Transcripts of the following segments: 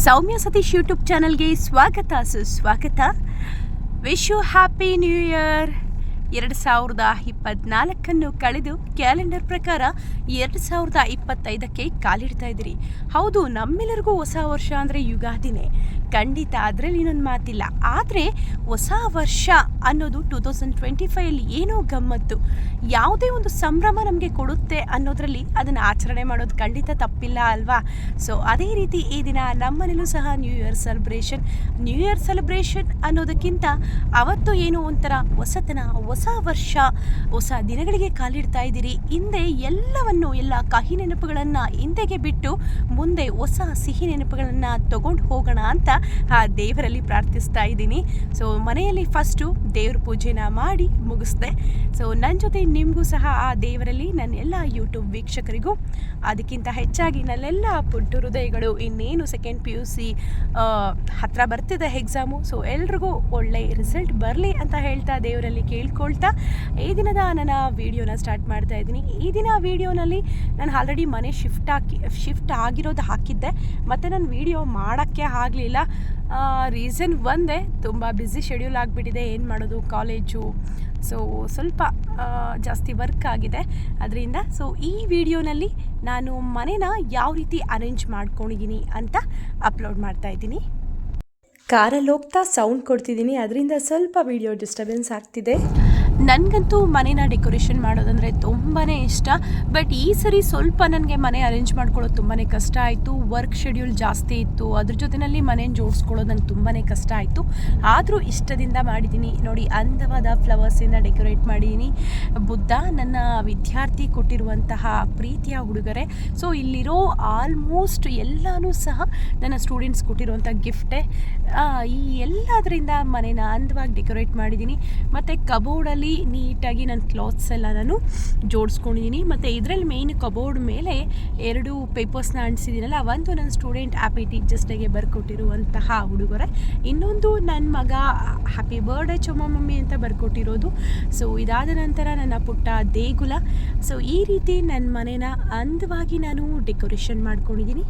ಸೌಮ್ಯ Satish YouTube ಚಾನಲ್ಗೆ ಸ್ವಾಗತ ಸುಸ್ವಾಗತ. Wish you happy new year. 2024 ಕಳೆದು ಕ್ಯಾಲೆಂಡರ್ ಪ್ರಕಾರ 2025ಕ್ಕೆ ಕಾಲಿಡ್ತಾ ಇದ್ದೀರಿ. ಹೌದು, ನಮ್ಮೆಲ್ಲರಿಗೂ ಹೊಸ ವರ್ಷ ಅಂದರೆ ಯುಗಾದಿನೇ ಖಂಡಿತ, ಅದರಲ್ಲಿ ಇನ್ನೊಂದು ಮಾತಿಲ್ಲ. ಆದರೆ ಹೊಸ ವರ್ಷ ಅನ್ನೋದು 2025 ಏನೋ ಗಮ್ಮತ್ತು, ಯಾವುದೇ ಒಂದು ಸಂಭ್ರಮ ನಮಗೆ ಕೊಡುತ್ತೆ ಅನ್ನೋದರಲ್ಲಿ ಅದನ್ನು ಆಚರಣೆ ಮಾಡೋದು ಖಂಡಿತ ತಪ್ಪಿಲ್ಲ ಅಲ್ವಾ? ಸೊ ಅದೇ ರೀತಿ ಈ ದಿನ ನಮ್ಮನೇಲೂ ಸಹ ನ್ಯೂ ಇಯರ್ ಸೆಲೆಬ್ರೇಷನ್ ಅನ್ನೋದಕ್ಕಿಂತ ಅವತ್ತು ಏನೋ ಒಂಥರ ಹೊಸತನ, ಹೊಸ ವರ್ಷ, ಹೊಸ ದಿನಗಳಿಗೆ ಕಾಲಿಡ್ತಾ ಇದ್ದೀರಿ. ಹಿಂದೆ ಎಲ್ಲ ಕಹಿ ನೆನಪುಗಳನ್ನು ಹಿಂದೆಗೆ ಬಿಟ್ಟು ಮುಂದೆ ಹೊಸ ಸಿಹಿ ನೆನಪುಗಳನ್ನು ತಗೊಂಡು ಹೋಗೋಣ ಅಂತ ಆ ದೇವರಲ್ಲಿ ಪ್ರಾರ್ಥಿಸ್ತಾ ಇದ್ದೀನಿ. ಸೊ ಮನೆಯಲ್ಲಿ ಫಸ್ಟು ದೇವ್ರ ಪೂಜೆನ ಮಾಡಿ ಮುಗಿಸ್ದೆ. ಸೊ ನನ್ನ ಜೊತೆ ನಿಮಗೂ ಸಹ ಆ ದೇವರಲ್ಲಿ, ನನ್ನ ಎಲ್ಲ ಯೂಟ್ಯೂಬ್ ವೀಕ್ಷಕರಿಗೂ, ಅದಕ್ಕಿಂತ ಹೆಚ್ಚಾಗಿ ನನ್ನೆಲ್ಲ ಪುಟ್ಟ ಹೃದಯಗಳು, ಇನ್ನೇನು ಸೆಕೆಂಡ್ PUC ಹತ್ರ ಬರ್ತಿದೆ ಎಕ್ಸಾಮು, ಸೊ ಎಲ್ರಿಗೂ ಒಳ್ಳೆ ರಿಸಲ್ಟ್ ಬರಲಿ ಅಂತ ಹೇಳ್ತಾ ದೇವರಲ್ಲಿ ಕೇಳ್ಕೊಳ್ತಾ ಈ ದಿನದ ನನ್ನ ವಿಡಿಯೋನ ಸ್ಟಾರ್ಟ್ ಮಾಡ್ತಾ ಇದ್ದೀನಿ. ಈ ದಿನ ವಿಡಿಯೋನಲ್ಲಿ ನಾನು ಆಲ್ರೆಡಿ ಮನೆ ಶಿಫ್ಟ್ ಆಗಿರೋದು ಹಾಕಿದ್ದೆ, ಮತ್ತು ನಾನು ವಿಡಿಯೋ ಮಾಡೋಕ್ಕೆ ಆಗಲಿಲ್ಲ. ರೀಸನ್ ಒಂದೇ, ತುಂಬ ಬ್ಯುಸಿ ಶೆಡ್ಯೂಲ್ ಆಗಿಬಿಟ್ಟಿದೆ. ಏನು ಮಾಡೋದು, ಕಾಲೇಜು, ಸೊ ಸ್ವಲ್ಪ ಜಾಸ್ತಿ ವರ್ಕ್ ಆಗಿದೆ ಅದರಿಂದ. ಸೊ ಈ ವಿಡಿಯೋನಲ್ಲಿ ನಾನು ಮನೇನ ಯಾವ ರೀತಿ ಅರೇಂಜ್ ಮಾಡ್ಕೊಂಡಿದ್ದೀನಿ ಅಂತ ಅಪ್ಲೋಡ್ ಮಾಡ್ತಾ ಇದ್ದೀನಿ. ಕಾರಲ್ಲಿ ಹೋಗ್ತಾ ಸೌಂಡ್ ಕೊಡ್ತಿದ್ದೀನಿ, ಅದರಿಂದ ಸ್ವಲ್ಪ ವಿಡಿಯೋ ಡಿಸ್ಟರ್ಬೆನ್ಸ್ ಆಗ್ತಿದೆ. ನನಗಂತೂ ಮನೇನ ಡೆಕೋರೇಷನ್ ಮಾಡೋದಂದರೆ ತುಂಬಾ ಇಷ್ಟ. ಬಟ್ ಈ ಸರಿ ಸ್ವಲ್ಪ ನನಗೆ ಮನೆ ಅರೇಂಜ್ ಮಾಡ್ಕೊಳ್ಳೋದು ತುಂಬಾ ಕಷ್ಟ ಆಯಿತು. ವರ್ಕ್ ಶೆಡ್ಯೂಲ್ ಜಾಸ್ತಿ ಇತ್ತು, ಅದ್ರ ಜೊತೆಯಲ್ಲಿ ಮನೇನ ಜೋಡಿಸ್ಕೊಳ್ಳೋದು ನಂಗೆ ತುಂಬಾ ಕಷ್ಟ ಆಯಿತು. ಆದರೂ ಇಷ್ಟದಿಂದ ಮಾಡಿದ್ದೀನಿ. ನೋಡಿ, ಅಂದವಾದ ಫ್ಲವರ್ಸಿಂದ ಡೆಕೋರೇಟ್ ಮಾಡಿದ್ದೀನಿ. ಬುದ್ಧ ನನ್ನ ವಿದ್ಯಾರ್ಥಿ ಕೊಟ್ಟಿರುವಂತಹ ಪ್ರೀತಿಯ ಉಡುಗೊರೆ. ಸೊ ಇಲ್ಲಿರೋ ಆಲ್ಮೋಸ್ಟ್ ಎಲ್ಲನೂ ಸಹ ನನ್ನ ಸ್ಟೂಡೆಂಟ್ಸ್ ಕೊಟ್ಟಿರುವಂಥ ಗಿಫ್ಟೇ. ಈ ಎಲ್ಲದರಿಂದ ಮನೇನ ಅಂದವಾಗಿ ಡೆಕೋರೇಟ್ ಮಾಡಿದ್ದೀನಿ. ಮತ್ತು ಕಬೋರ್ಡಲ್ಲಿ ನೀಟಾಗಿ ನನ್ನ ಕ್ಲಾತ್ಸ್ ಎಲ್ಲ ನಾನು ಜೋಡಿಸ್ಕೊಂಡಿದ್ದೀನಿ. ಮತ್ತು ಇದರಲ್ಲಿ ಮೇಯ್ನ್ ಕಬೋರ್ಡ್ ಮೇಲೆ 2 ಪೇಪರ್ಸ್ನ ಅಂಟಿಸಿದ್ದೀನಲ್ಲ, ಒಂದು ನನ್ನ ಸ್ಟೂಡೆಂಟ್ ಹ್ಯಾಪಿ ಟೀಚರ್ಸ್ ಡೇಗೆ ಬರ್ಕೊಟ್ಟಿರುವಂತಹ ಉಡುಗೊರೆ, ಇನ್ನೊಂದು ನನ್ನ ಮಗ ಹ್ಯಾಪಿ ಬರ್ಡೇ ಚೊಮ್ಮ ಮಮ್ಮಿ ಅಂತ ಬರ್ಕೊಟ್ಟಿರೋದು. ಸೊ ಇದಾದ ನಂತರ ನನ್ನ ಪುಟ್ಟ ದೇಗುಲ. ಸೊ ಈ ರೀತಿ ನನ್ನ ಮನೇನ ಅಂದವಾಗಿ ನಾನು ಡೆಕೋರೇಷನ್ ಮಾಡ್ಕೊಂಡಿದ್ದೀನಿ.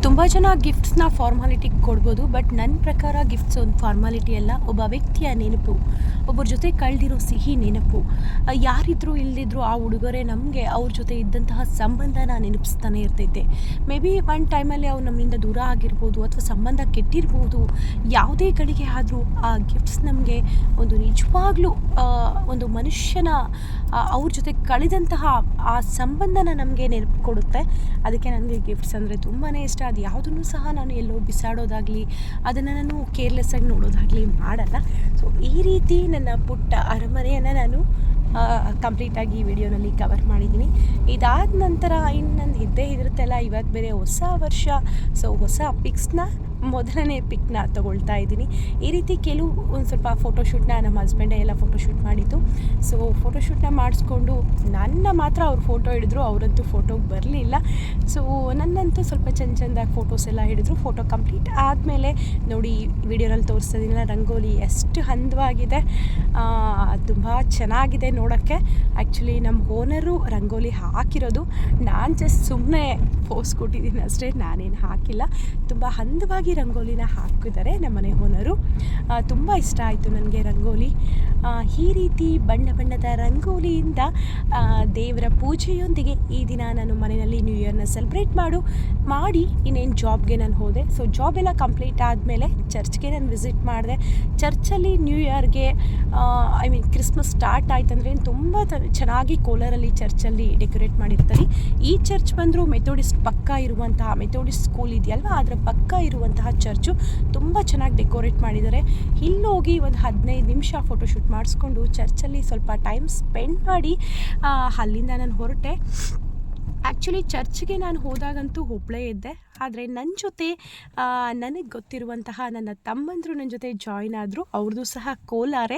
ತುಂಬ ಜನ ಗಿಫ್ಟ್ಸ್ನ ಫಾರ್ಮಾಲಿಟಿಗೆ ಕೊಡ್ಬೋದು, ಬಟ್ ನನ್ನ ಪ್ರಕಾರ ಗಿಫ್ಟ್ಸ್ ಒಂದು ಫಾರ್ಮಾಲಿಟಿ ಅಲ್ಲ, ಒಬ್ಬ ವ್ಯಕ್ತಿಯ ನೆನಪು, ಒಬ್ಬರ ಜೊತೆ ಕಳೆದಿರೋ ಸಿಹಿ ನೆನಪು. ಯಾರಿದ್ರು ಇಲ್ಲದಿದ್ರು ಆ ಉಡುಗೊರೆ ನಮಗೆ ಅವ್ರ ಜೊತೆ ಇದ್ದಂತಹ ಸಂಬಂಧನ ನೆನಪಿಸ್ತಾನೆ ಇರ್ತೈತೆ. ಮೇ ಬಿ ಒಂದು ಟೈಮಲ್ಲಿ ಅವ್ರು ನಮ್ಮಿಂದ ದೂರ ಆಗಿರ್ಬೋದು, ಅಥವಾ ಸಂಬಂಧ ಕೆಟ್ಟಿರ್ಬೋದು. ಯಾವುದೇ ಗಳಿಗೆ ಆದರೂ ಆ ಗಿಫ್ಟ್ಸ್ ನಮಗೆ ಒಂದು ನಿಜವಾಗ್ಲೂ ಒಂದು ಮನುಷ್ಯನ ಅವ್ರ ಜೊತೆ ಕಳೆದಂತಹ ಆ ಸಂಬಂಧನ ನಮಗೆ ನೆನಪು ಕೊಡುತ್ತೆ. ಅದಕ್ಕೆ ನನಗೆ ಗಿಫ್ಟ್ಸ್ ಅಂದರೆ ತುಂಬಾ ಇಷ್ಟ. ಅದು ಯಾವುದನ್ನು ಸಹ ನಾನು ಎಲ್ಲೋ ಬಿಸಾಡೋದಾಗಲಿ, ಅದನ್ನು ನಾನು ಕೇರ್ಲೆಸ್ಸಾಗಿ ನೋಡೋದಾಗಲಿ ಮಾಡಲ್ಲ. ಸೊ ಈ ರೀತಿ ನನ್ನ ಪುಟ್ಟ ಅರಮನೆಯನ್ನು ನಾನು ಕಂಪ್ಲೀಟಾಗಿ ಈ ವಿಡಿಯೋನಲ್ಲಿ ಕವರ್ ಮಾಡಿದ್ದೀನಿ. ಇದಾದ ನಂತರ ಇನ್ನು ನನ್ನ ಇದ್ದೇ ಇರುತ್ತಲ್ಲ, ಇವತ್ತು ಬೇರೆ ಹೊಸ ವರ್ಷ. ಸೊ ಹೊಸ ಪಿಕ್ಸ್ನ, ಮೊದಲನೇ ಪಿಕ್ನ ತೊಗೊಳ್ತಾ ಇದ್ದೀನಿ. ಈ ರೀತಿ ಒಂದು ಸ್ವಲ್ಪ ಫೋಟೋಶೂಟ್ನ ನಮ್ಮ ಹಸ್ಬೆಂಡೇ ಎಲ್ಲ ಫೋಟೋಶೂಟ್ ಮಾಡಿದ್ದು. ಸೊ ಫೋಟೋಶೂಟ್ನ ಮಾಡಿಸ್ಕೊಂಡು ನನ್ನ ಮಾತ್ರ ಅವ್ರು ಫೋಟೋ ಹಿಡಿದ್ರು, ಅವರಂತೂ ಫೋಟೋಗೆ ಬರಲಿಲ್ಲ. ಸೊ ನನ್ನಂತೂ ಸ್ವಲ್ಪ ಚೆಂದಾಗಿ ಫೋಟೋಸ್ ಎಲ್ಲ ಹಿಡಿದ್ರು. ಫೋಟೋ ಕಂಪ್ಲೀಟ್ ಆದಮೇಲೆ ನೋಡಿ, ವಿಡಿಯೋನಲ್ಲಿ ತೋರಿಸ್ತಿದ್ದೀನಲ್ಲ, ರಂಗೋಲಿ ಎಷ್ಟು ಹಂದವಾಗಿದೆ, ತುಂಬ ಚೆನ್ನಾಗಿದೆ ನೋಡೋಕ್ಕೆ. ಆ್ಯಕ್ಚುಲಿ ನಮ್ಮ ಓನರು ರಂಗೋಲಿ ಹಾಕಿರೋದು, ನಾನು ಜಸ್ಟ್ ಸುಮ್ಮನೆ ಪೋಸ್ ಕೊಟ್ಟಿದ್ದೀನಿ ಅಷ್ಟೇ, ನಾನೇನು ಹಾಕಿಲ್ಲ. ತುಂಬ ಹಂದವಾಗಿ ರಂಗೋಲಿನ ಹಾಕಿದ್ದಾರೆ ನಮ್ಮನೆ ಓನರು. ತುಂಬ ಇಷ್ಟ ಆಯಿತು ನನಗೆ ರಂಗೋಲಿ. ಈ ರೀತಿ ಬಣ್ಣ ಬಣ್ಣದ ರಂಗೋಲಿಯಿಂದ ದೇವರ ಪೂಜೆಯೊಂದಿಗೆ ಈ ದಿನ ನಾನು ಮನೆಯಲ್ಲಿ ನ್ಯೂ ಇಯರ್ನ ಸೆಲೆಬ್ರೇಟ್ ಮಾಡಿ ಇನ್ನೇನು ಜಾಬ್ಗೆ ನಾನು ಹೋದೆ. ಸೊ ಜಾಬ್ ಎಲ್ಲ ಕಂಪ್ಲೀಟ್ ಆದಮೇಲೆ ಚರ್ಚ್ಗೆ ನಾನು ವಿಸಿಟ್ ಮಾಡಿದೆ. ಚರ್ಚಲ್ಲಿ ನ್ಯೂ ಇಯರ್ಗೆ ಕ್ರಿಸ್ಮಸ್ ಸ್ಟಾರ್ಟ್ ಆಯ್ತಂದರೆ ತುಂಬ ಚೆನ್ನಾಗಿ ಕೋಲಾರಲ್ಲಿ ಚರ್ಚಲ್ಲಿ ಡೆಕೋರೇಟ್ ಮಾಡಿರ್ತಾರೆ. ಈ ಚರ್ಚ್ ಬಂದರೂ ಮೆಥೋಡಿಸ್ಟ್ ಪಕ್ಕ ಇರುವಂತಹ, ಮೆಥೋಡಿಸ್ಟ್ ಸ್ಕೂಲ್ ಇದೆಯಲ್ವ, ಅದರ ಪಕ್ಕ ಇರುವಂತಹ ಚರ್ಚು ತುಂಬ ಚೆನ್ನಾಗಿ ಡೆಕೋರೇಟ್ ಮಾಡಿದ್ದಾರೆ. ಇಲ್ಲೋಗಿ ಒಂದು 15 ನಿಮಿಷ ಫೋಟೋಶೂಟ್ ಮಾಡಿಸ್ಕೊಂಡು ಚರ್ಚಲ್ಲಿ ಸ್ವಲ್ಪ ಟೈಮ್ ಸ್ಪೆಂಡ್ ಮಾಡಿ ಅಲ್ಲಿಂದ ನಾನು ಹೊರಟೆ. ಆ್ಯಕ್ಚುಲಿ ಚರ್ಚ್ಗೆ ನಾನು ಹೋದಾಗಂತೂ ಒಬ್ಬಳೇ ಇದ್ದೆ. ಆದರೆ ನನ್ನ ಜೊತೆ ನನಗೆ ಗೊತ್ತಿರುವಂತಹ ನನ್ನ ತಮ್ಮಂದರು ನನ್ನ ಜೊತೆ ಜಾಯ್ನ್ ಆದರು. ಅವ್ರದ್ದು ಸಹ ಕೋಲಾರೆ,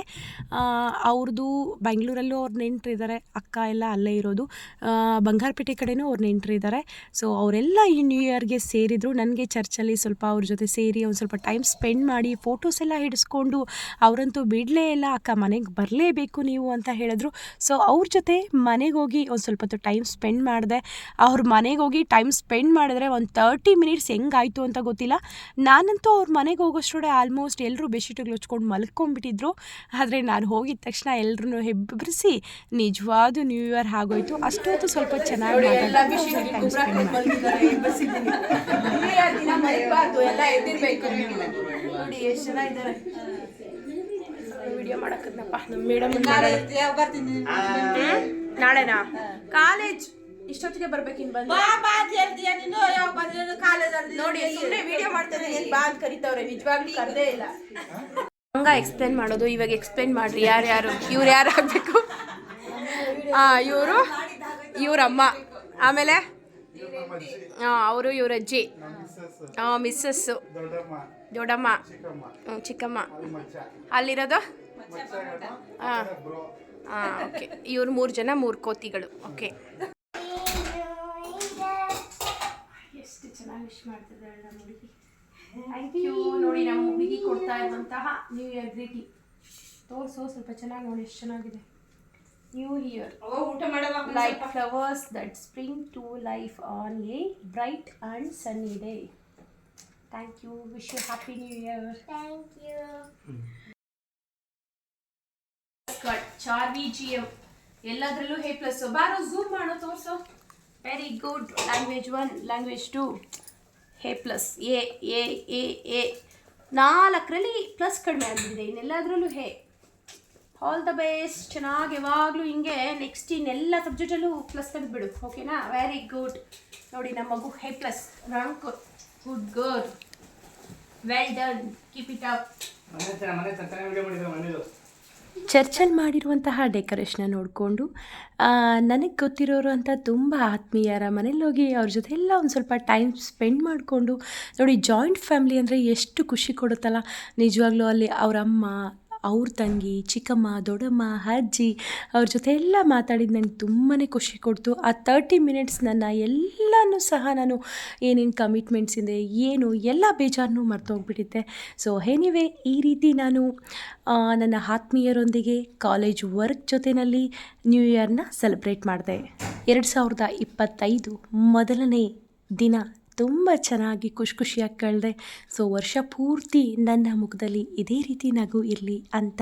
ಅವ್ರದ್ದು ಬೆಂಗಳೂರಲ್ಲೂ ಅವ್ರು ನೆಂಟರಿದ್ದಾರೆ, ಅಕ್ಕ ಎಲ್ಲ ಅಲ್ಲೇ ಇರೋದು. ಬಂಗಾರಪೇಟೆ ಕಡೆನೂ ಅವ್ರು ನೆಂಟರಿದ್ದಾರೆ. ಸೊ ಅವರೆಲ್ಲ ಈ ನ್ಯೂ ಇಯರ್ಗೆ ಸೇರಿದರು. ನನಗೆ ಚರ್ಚಲ್ಲಿ ಸ್ವಲ್ಪ ಅವ್ರ ಜೊತೆ ಸೇರಿ ಒಂದು ಸ್ವಲ್ಪ ಟೈಮ್ ಸ್ಪೆಂಡ್ ಮಾಡಿ ಫೋಟೋಸ್ ಎಲ್ಲ ಹಿಡಿಸ್ಕೊಂಡು, ಅವರಂತೂ ಬಿಡಲೇ ಇಲ್ಲ, ಅಕ್ಕ ಮನೆಗೆ ಬರಲೇಬೇಕು ನೀವು ಅಂತ ಹೇಳಿದ್ರು. ಸೊ ಅವ್ರ ಜೊತೆ ಮನೆಗೆ ಹೋಗಿ ಒಂದು ಸ್ವಲ್ಪ ಹೊತ್ತು ಟೈಮ್ ಸ್ಪೆಂಡ್ ಮಾಡಿದೆ. ಅವ್ರ ಮನೆಗೆ ಹೋಗಿ ಟೈಮ್ ಸ್ಪೆಂಡ್ ಮಾಡಿದ್ರೆ ಒಂದು 30 ಮಿನಿಟ್ಸ್ ಹೆಂಗಾಯಿತು ಅಂತ ಗೊತ್ತಿಲ್ಲ. ನಾನಂತೂ ಅವ್ರ ಮನೆಗೆ ಹೋಗೋಷ್ಟೊಡೆ ಆಲ್ಮೋಸ್ಟ್ ಎಲ್ಲರೂ ಬೆಡ್ಶೀಟ್ಗಳು ಹಚ್ಕೊಂಡು ಮಲ್ಕೊಂಡ್ಬಿಟ್ಟಿದ್ರು. ಆದರೆ ನಾನು ಹೋಗಿದ ತಕ್ಷಣ ಎಲ್ಲರೂ ಹೆಬ್ಬರಿಸಿ ನಿಜವಾದ ನ್ಯೂ ಇಯರ್ ಆಗೋಯ್ತು. ಅಷ್ಟೊತ್ತು ಸ್ವಲ್ಪ ಚೆನ್ನಾಗಿ ನೋಡಿ ಎಷ್ಟು ಜನ ಇದ್ದಾರೆ. ವಿಡಿಯೋ ಮಾಡಕ್ಕದನಪ್ಪ ನಮ್ಮ ಮೇಡಮ್. ನಾಳೆನಾ ಕಾಲೇಜ್ ಇಷ್ಟೊತ್ತಿಗೆ ಬರ್ಬೇಕಿನ್ ಬಂದು ನೋಡಿ ಸುಮ್ಮನೆ ವಿಡಿಯೋ ಮಾಡ್ತಾ ಇದ್ದೀನಿ ಬಾ ಅಂತ ಕರಿತವ್ರೆ, ನಿಜವಾಗ್ಲೂ ಕರೆದೇ ಇಲ್ಲ. ಹಂಗ ಎಕ್ಸ್ಪ್ಲೇನ್ ಮಾಡೋದು. ಇವಾಗ ಎಕ್ಸ್ಪ್ಲೇನ್ ಮಾಡ್ರಿ ಯಾರ್ಯಾರು ಇವ್ರು ಯಾರು ಆಗಬೇಕು. ಇವ್ರಮ್ಮ, ಆಮೇಲೆ ಅವರು ಇವರಜ್ಜಿ, ಮಿಸ್ಸಸ್ಸು, ದೊಡ್ಡಮ್ಮ, ಚಿಕ್ಕಮ್ಮ, ಅಲ್ಲಿರೋದು ಓಕೆ. ಇವ್ರು 3 ಜನ 3 ಕೋತಿಗಳು. ಓಕೆ, ಎಷ್ಟು ಚೆನ್ನಾಗಿ ವಿಶ್ ಮಾಡ್ತಿದ್ದಾಳೆ ನಮ್ಮ ಹುಡುಗಿ. Thank you. ನೋಡಿ ನಮ್ಮ ಹುಡುಗಿ ಕೊಡ್ತಾ ಇರುವಂತಹ ನ್ಯೂ ಇಯರ್ ಗ್ರೀಟಿಂಗ್ ತೋರಿಸೋ ಸ್ವಲ್ಪ ಚೆನ್ನಾಗಿ ನೋಡಿ ಎಷ್ಟು ಚೆನ್ನಾಗಿದೆ. New year like flowers that spring to life on a bright and sunny day. Thank you. Wish you happy new year. Thank you. Charvi GM ಎಲ್ಲದರಲ್ಲೂ A+. ಬಾರೋ ಝೂಮ್ ಮಾಡೋ ತೋರಿಸೋ. Very good. Language 1, language 2 A+. A 4ರಲ್ಲಿ plus ಕಡಿಮೆ ಆಗಿಬಿಟ್ಟಿದೆ, ಇನ್ನೆಲ್ಲದರಲ್ಲೂ all the best. ಚೆನ್ನಾಗಿ ಯಾವಾಗಲೂ ಹಿಂಗೆ ನೆಕ್ಸ್ಟ್ ಇನ್ನೆಲ್ಲ ಸಬ್ಜೆಕ್ಟಲ್ಲೂ ಪ್ಲಸ್ ತೆಗೆದುಬಿಡು. ಓಕೆನಾ? Very good. ನೋಡಿ ನಮ್ಮ ಮಗು A+ rank. Good girl, well done, keep it up. ಚರ್ಚಲ್ಲಿ ಮಾಡಿರುವಂತಹ ಡೆಕೋರೇಷನ್ನ ನೋಡಿಕೊಂಡು ನನಗೆ ಗೊತ್ತಿರೋರು ಅಂತ ತುಂಬ ಆತ್ಮೀಯರ ಮನೇಲಿ ಹೋಗಿ ಅವ್ರ ಜೊತೆ ಎಲ್ಲ ಒಂದು ಸ್ವಲ್ಪ ಟೈಮ್ ಸ್ಪೆಂಡ್ ಮಾಡಿಕೊಂಡು ನೋಡಿ, ಜಾಯಿಂಟ್ ಫ್ಯಾಮ್ಲಿ ಅಂದರೆ ಎಷ್ಟು ಖುಷಿ ಕೊಡುತ್ತಲ್ಲ ನಿಜವಾಗ್ಲೂ. ಅಲ್ಲಿ ಅವ್ರ ಅಮ್ಮ, ಅವ್ರ ತಂಗಿ, ಚಿಕ್ಕಮ್ಮ, ದೊಡ್ಡಮ್ಮ, ಅಜ್ಜಿ ಅವ್ರ ಜೊತೆ ಎಲ್ಲ ಮಾತಾಡಿದ್ದು ನನಗೆ ತುಂಬಾ ಖುಷಿ ಕೊಡ್ತು. ಆ 30 ಮಿನಿಟ್ಸ್ ನನ್ನ ಎಲ್ಲನೂ ಸಹ ನಾನು ಏನೇನು ಕಮಿಟ್ಮೆಂಟ್ಸ್ ಇದೆ ಏನು ಎಲ್ಲ ಬೇಜಾರನ್ನು ಮರ್ತೋಗ್ಬಿಟ್ಟಿದ್ದೆ. ಸೊ ಎನಿವೇ ಈ ರೀತಿ ನಾನು ನನ್ನ ಆತ್ಮೀಯರೊಂದಿಗೆ ಕಾಲೇಜ್ ವರ್ಕ್ ಜೊತೆಯಲ್ಲಿ ನ್ಯೂ ಇಯರ್ನ ಸೆಲೆಬ್ರೇಟ್ ಮಾಡಿದೆ. 2025 ಮೊದಲನೇ ದಿನ ತುಂಬ ಚೆನ್ನಾಗಿ ಖುಷಿಯಾಗಿ ಕಳೆದೆ. ಸೊ ವರ್ಷ ಪೂರ್ತಿ ನನ್ನ ಮುಖದಲ್ಲಿ ಇದೇ ರೀತಿ ನಗು ಇರಲಿ ಅಂತ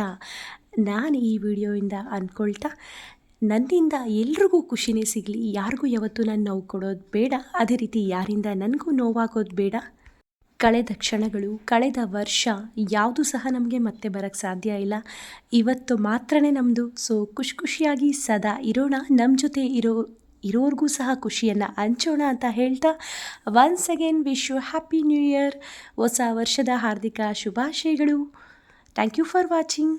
ನಾನು ಈ ವಿಡಿಯೋಯಿಂದ ಅಂದ್ಕೊಳ್ತಾ, ನನ್ನಿಂದ ಎಲ್ರಿಗೂ ಖುಷಿನೇ ಸಿಗಲಿ, ಯಾರಿಗೂ ಯಾವತ್ತೂ ನಾನು ನೋವು ಕೊಡೋದು ಬೇಡ, ಅದೇ ರೀತಿ ಯಾರಿಂದ ನನಗೂ ನೋವಾಗೋದು ಬೇಡ. ಕಳೆದ ಕ್ಷಣಗಳು, ಕಳೆದ ವರ್ಷ ಯಾವುದೂ ಸಹ ನಮಗೆ ಮತ್ತೆ ಬರೋಕ್ಕೆ ಸಾಧ್ಯ ಇಲ್ಲ. ಇವತ್ತು ಮಾತ್ರನೇ ನಮ್ಮದು. ಸೊ ಖುಷಿಯಾಗಿ ಸದಾ ಇರೋಣ, ನಮ್ಮ ಜೊತೆ ಇರೋರಿಗೂ ಸಹ ಖುಷಿಯನ್ನು ಹಂಚೋಣ ಅಂತ ಹೇಳ್ತಾ once again wish you happy new year. ಹೊಸ ವರ್ಷದ ಹಾರ್ದಿಕ ಶುಭಾಶಯಗಳು. Thank you for watching.